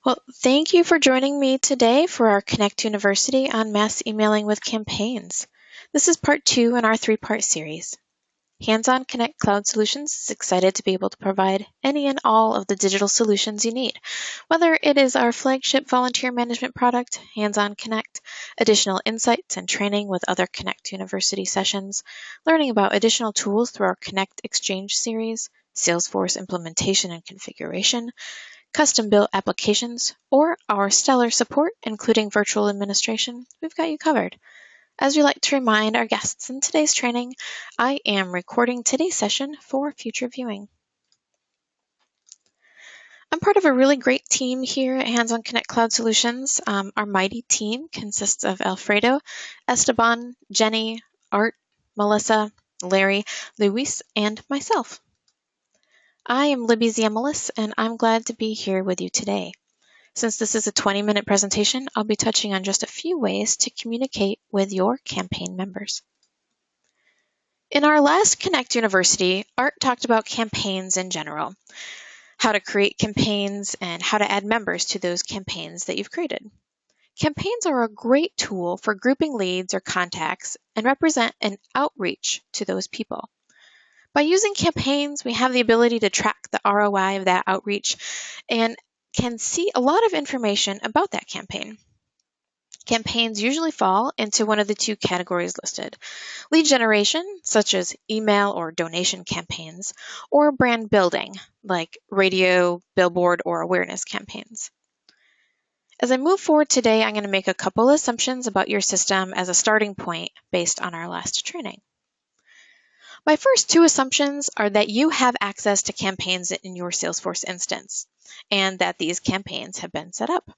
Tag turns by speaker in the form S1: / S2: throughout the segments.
S1: Well, thank you for joining me today for our Connect University on mass emailing with campaigns. This is part 2 in our 3-part series. Hands-on Connect Cloud Solutions is excited to be able to provide any and all of the digital solutions you need, whether it is our flagship volunteer management product, Hands-on Connect, additional insights and training with other Connect University sessions, learning about additional tools through our Connect Exchange series, Salesforce implementation and configuration, custom-built applications, or our stellar support, including virtual administration, we've got you covered. As we like to remind our guests in today's training, I am recording today's session for future viewing. I'm part of a really great team here at Hands-on Connect Cloud Solutions. Our mighty team consists of Alfredo, Esteban, Jenny, Art, Melissa, Larry, Luis, and myself. I am Libby Ziemilis, and I'm glad to be here with you today. Since this is a 20-minute presentation, I'll be touching on just a few ways to communicate with your campaign members. In our last Connect University, Art talked about campaigns in general, how to create campaigns and how to add members to those campaigns that you've created. Campaigns are a great tool for grouping leads or contacts and represent an outreach to those people. By using campaigns, we have the ability to track the ROI of that outreach and can see a lot of information about that campaign. Campaigns usually fall into one of the 2 categories listed: lead generation, such as email or donation campaigns, or brand building, like radio, billboard, or awareness campaigns. As I move forward today, I'm going to make a couple assumptions about your system as a starting point based on our last training. My first 2 assumptions are that you have access to campaigns in your Salesforce instance, and that these campaigns have been set up.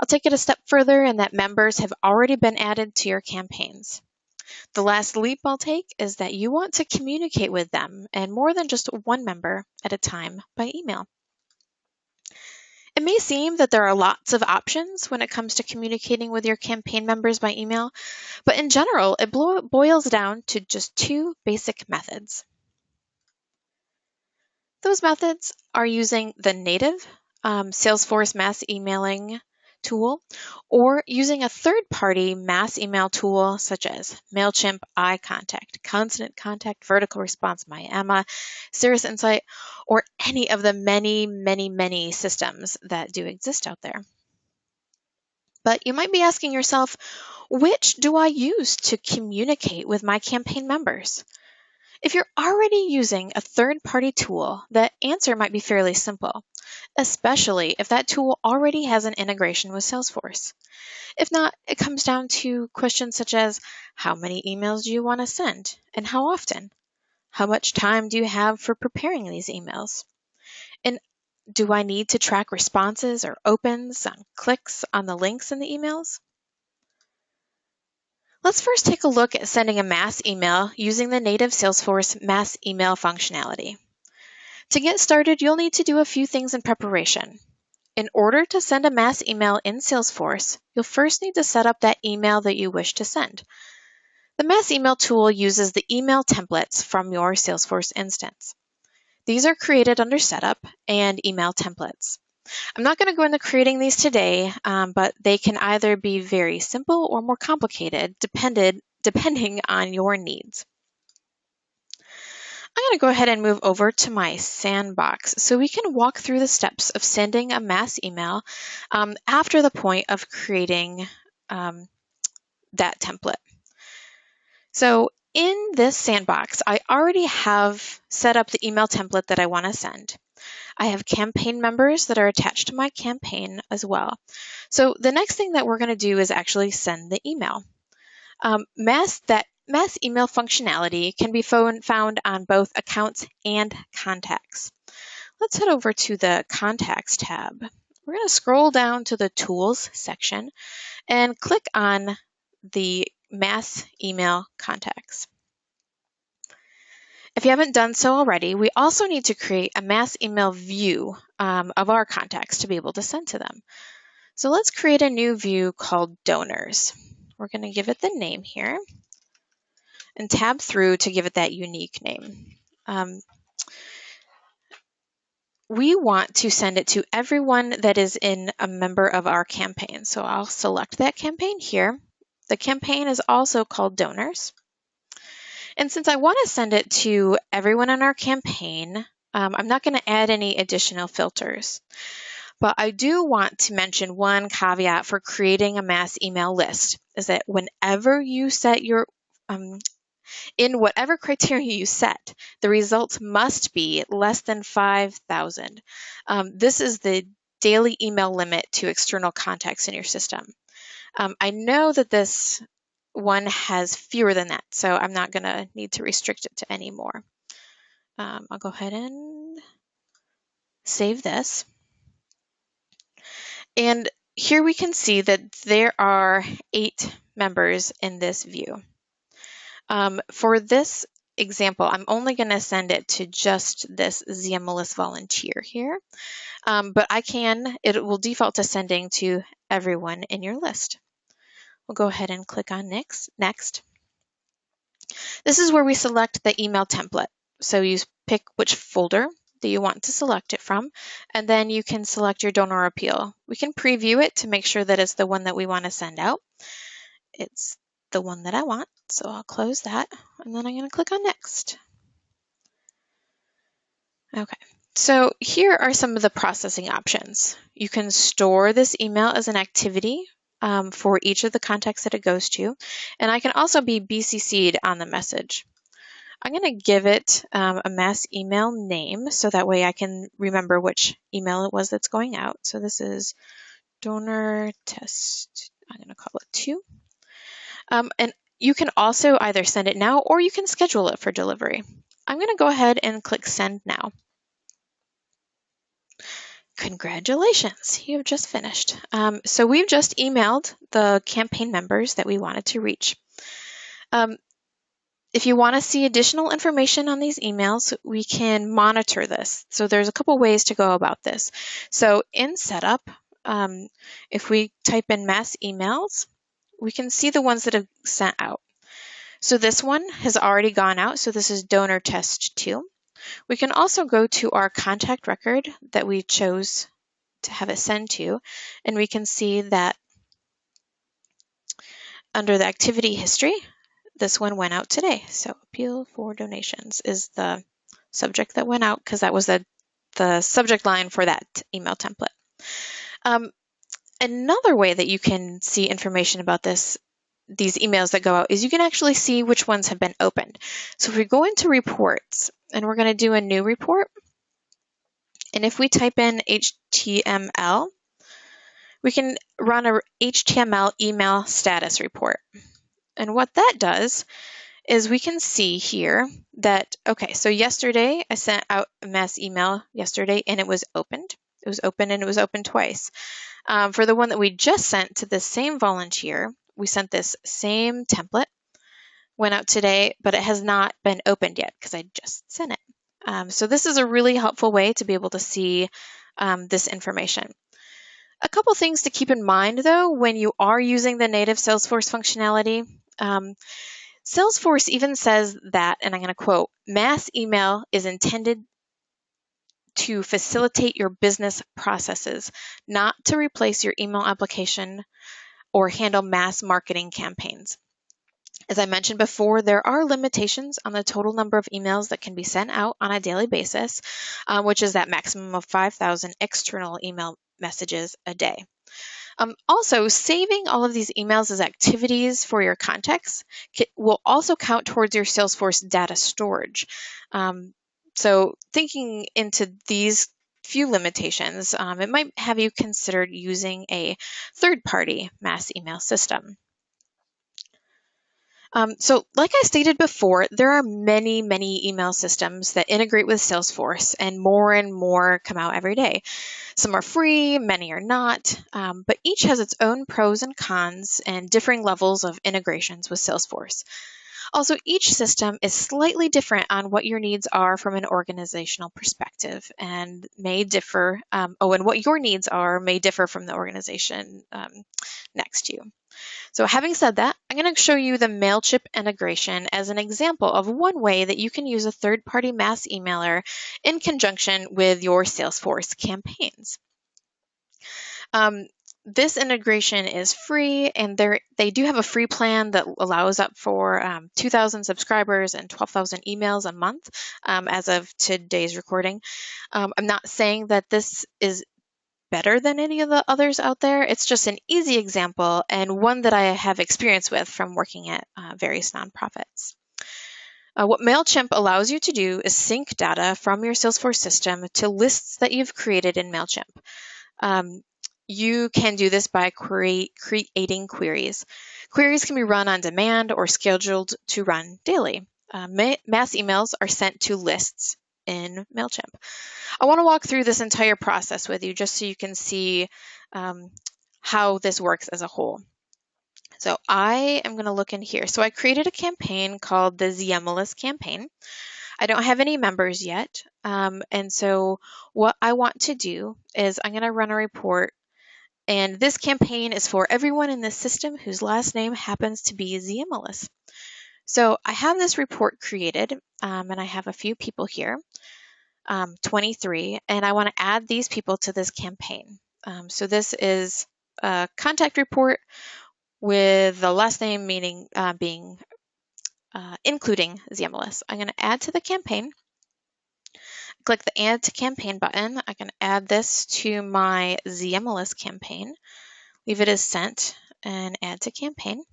S1: I'll take it a step further in that members have already been added to your campaigns. The last leap I'll take is that you want to communicate with them and more than just one member at a time by email. It may seem that there are lots of options when it comes to communicating with your campaign members by email, but in general, it boils down to just 2 basic methods. Those methods are using the native Salesforce mass emailing tool, or using a third-party mass email tool such as MailChimp, iContact, Constant Contact, Vertical Response, MyEmma, Cirrus Insight, or any of the many systems that do exist out there. But you might be asking yourself, which do I use to communicate with my campaign members? If you're already using a third-party tool, the answer might be fairly simple, especially if that tool already has an integration with Salesforce. If not, it comes down to questions such as, how many emails do you want to send, and how often? How much time do you have for preparing these emails? And do I need to track responses or opens and clicks on the links in the emails? Let's first take a look at sending a mass email using the native Salesforce mass email functionality. To get started, you'll need to do a few things in preparation. In order to send a mass email in Salesforce, you'll first need to set up that email that you wish to send. The mass email tool uses the email templates from your Salesforce instance. These are created under Setup and Email Templates. I'm not going to go into creating these today, but they can either be very simple or more complicated, depending on your needs. I'm going to go ahead and move over to my sandbox so we can walk through the steps of sending a mass email after the point of creating that template. So in this sandbox, I already have set up the email template that I want to send. I have campaign members that are attached to my campaign as well. So the next thing that we're going to do is actually send the email. Mass email functionality can be found on both accounts and contacts. Let's head over to the Contacts tab. We're going to scroll down to the Tools section and click on the Mass Email Contacts. If you haven't done so already, we also need to create a mass email view of our contacts to be able to send to them. So let's create a new view called Donors. We're going to give it the name here and tab through to give it that unique name. we want to send it to everyone that is a member of our campaign. So I'll select that campaign here. The campaign is also called Donors. And since I want to send it to everyone in our campaign, I'm not going to add any additional filters. But I do want to mention one caveat for creating a mass email list is that whenever you set your in whatever criteria you set, the results must be less than 5,000. This is the daily email limit to external contacts in your system. I know that this one has fewer than that, so I'm not going to need to restrict it to any more. I'll go ahead and save this. And here we can see that there are 8 members in this view. For this example, I'm only going to send it to just this ZMList volunteer here, but it will default to sending to everyone in your list. We'll go ahead and click on Next. This is where we select the email template. So you pick which folder that you want to select it from, and then you can select your donor appeal. We can preview it to make sure that it's the one that we want to send out. It's the one that I want, so I'll close that, and then I'm going to click on Next. Okay, so here are some of the processing options. You can store this email as an activity for each of the contacts that it goes to, and I can also be BCC'd on the message. I'm going to give it a mass email name so that way I can remember which email it was that's going out. So this is donor test, I'm going to call it 2. And you can also either send it now or you can schedule it for delivery. I'm going to go ahead and click Send Now. Congratulations, you have just finished. So we've just emailed the campaign members that we wanted to reach. If you want to see additional information on these emails, we can monitor this. So there's a couple ways to go about this. So in Setup, if we type in mass emails, we can see the ones that have sent out. So this one has already gone out. So this is donor test 2. We can also go to our contact record that we chose to have it send to, and we can see that under the activity history, this one went out today. So appeal for donations is the subject that went out because that was the subject line for that email template. Another way that you can see information about these emails that go out is you can actually see which ones have been opened. So if we go into reports and we're going to do a new report, and if we type in HTML, we can run a HTML email status report. And what that does is we can see here that, okay, so yesterday I sent out a mass email yesterday and it was opened. It was opened and it was opened twice. For the one that we just sent to the same volunteer, we sent this same template, went out today, but it has not been opened yet because I just sent it. So this is a really helpful way to be able to see this information. A couple things to keep in mind, though, when you are using the native Salesforce functionality. Salesforce even says that, and I'm going to quote, mass email is intended to facilitate your business processes, not to replace your email application or handle mass marketing campaigns. As I mentioned before, there are limitations on the total number of emails that can be sent out on a daily basis, which is that maximum of 5,000 external email messages a day. Also, saving all of these emails as activities for your contacts will also count towards your Salesforce data storage. So thinking into these few limitations, it might have you considered using a third-party mass email system. So like I stated before, there are many, many email systems that integrate with Salesforce, and more come out every day. Some are free, many are not, but each has its own pros and cons and differing levels of integrations with Salesforce. Also, each system is slightly different on what your needs are from an organizational perspective and may differ, and what your needs are may differ from the organization next to you. So having said that, I'm going to show you the Mailchimp integration as an example of one way that you can use a third-party mass emailer in conjunction with your Salesforce campaigns. This integration is free, and they do have a free plan that allows up for 2,000 subscribers and 12,000 emails a month as of today's recording. I'm not saying that this is better than any of the others out there. It's just an easy example and one that I have experience with from working at various nonprofits. What MailChimp allows you to do is sync data from your Salesforce system to lists that you've created in MailChimp. You can do this by creating queries. Queries can be run on demand or scheduled to run daily. Mass emails are sent to lists in MailChimp. I want to walk through this entire process with you just so you can see how this works as a whole. So I am going to look in here. So I created a campaign called the Ziemlis campaign. I don't have any members yet. And so what I want to do is I'm going to run a report. And this campaign is for everyone in this system whose last name happens to be Ziemlis. So I have this report created, and I have a few people here. 23, and I want to add these people to this campaign. So this is a contact report with the last name meaning being including Ziemlis. I'm going to add to the campaign. Click the Add to Campaign button. I can add this to my Ziemlis campaign. Leave it as sent and add to campaign.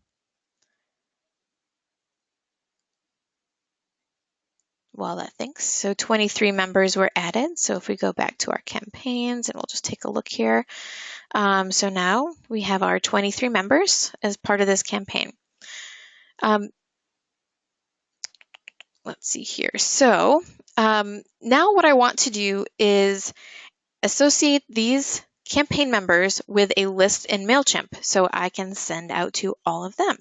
S1: While that thinks. So 23 members were added. So if we go back to our campaigns and we'll just take a look here. So now we have our 23 members as part of this campaign. Let's see here. So now what I want to do is associate these campaign members with a list in MailChimp so I can send out to all of them.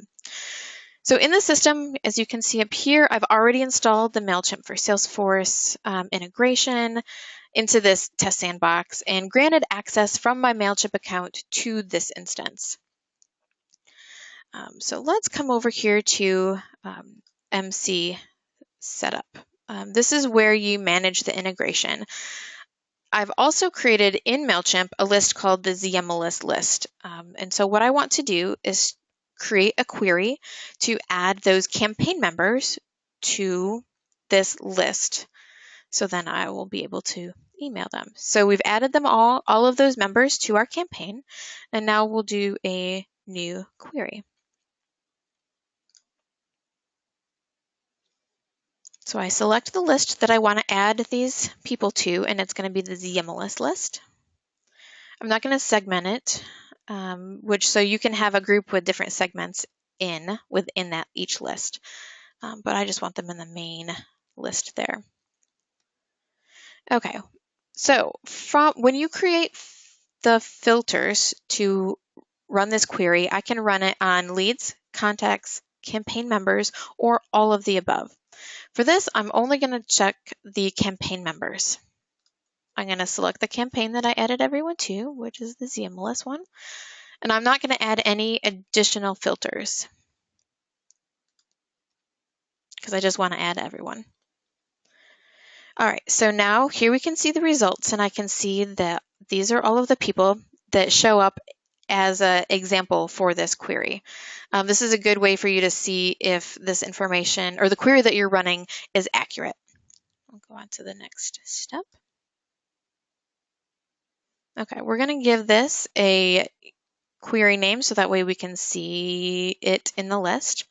S1: So in the system, as you can see up here, I've already installed the MailChimp for Salesforce integration into this test sandbox and granted access from my MailChimp account to this instance. So let's come over here to MC Setup. This is where you manage the integration. I've also created in MailChimp a list called the Ziemlis list. And so what I want to do is create a query to add those campaign members to this list. So then I will be able to email them. So we've added them all of those members to our campaign, and now we'll do a new query. So I select the list that I want to add these people to, and it's going to be the Ziemlis list. I'm not going to segment it, so you can have a group with different segments within that each list. But I just want them in the main list there. Okay, so when you create the filters to run this query, I can run it on leads, contacts, campaign members, or all of the above. For this, I'm only going to check the campaign members. I'm going to select the campaign that I added everyone to, which is the Ziemlis one, and I'm not going to add any additional filters because I just want to add everyone. All right, so now here we can see the results, and I can see that these are all of the people that show up as an example for this query. This is a good way for you to see if this information or the query that you're running is accurate. I'll go on to the next step. Okay, we're going to give this a query name so that way we can see it in the list.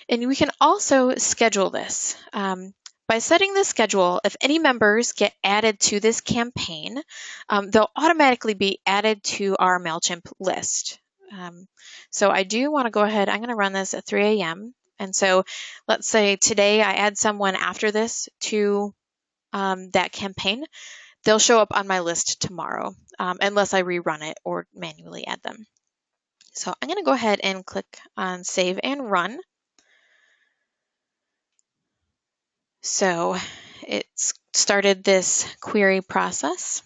S1: And we can also schedule this. By setting the schedule, if any members get added to this campaign, they'll automatically be added to our MailChimp list. So I do want to go ahead, I'm going to run this at 3 a.m. And so let's say today I add someone after this to that campaign. They'll show up on my list tomorrow, unless I rerun it or manually add them. So I'm going to go ahead and click on Save and Run. So it's started this query process.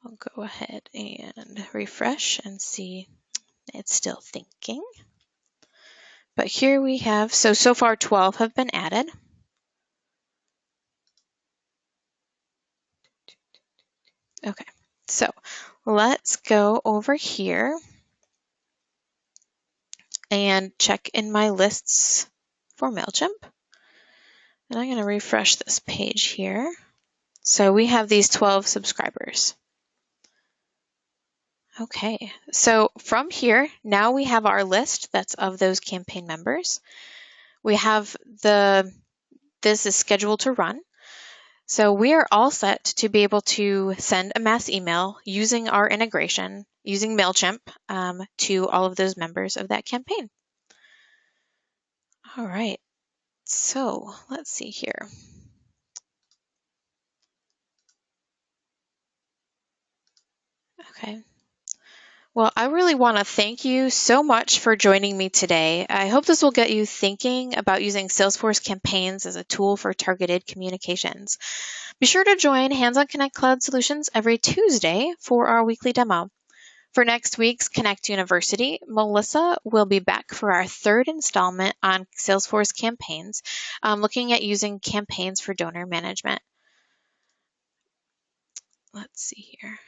S1: I'll go ahead and refresh and see it's still thinking. But here we have, so far 12 have been added. Okay, so let's go over here and check in my lists for MailChimp. And I'm going to refresh this page here. So we have these 12 subscribers. Okay, so from here, now we have our list that's of those campaign members. We have this is scheduled to run. So we are all set to be able to send a mass email using our integration, using MailChimp, to all of those members of that campaign. All right, so let's see here. Okay. Well, I really want to thank you so much for joining me today. I hope this will get you thinking about using Salesforce campaigns as a tool for targeted communications. Be sure to join Hands on Connect Cloud Solutions every Tuesday for our weekly demo. For next week's Connect University, Melissa will be back for our third installment on Salesforce campaigns, looking at using campaigns for donor management. Let's see here.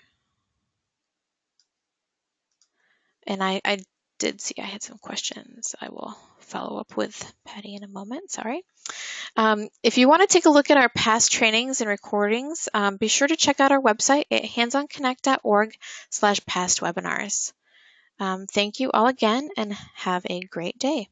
S1: And I did see I had some questions. I will follow up with Patty in a moment. Sorry. If you want to take a look at our past trainings and recordings, be sure to check out our website at handsonconnect.org/past webinars. Thank you all again and have a great day.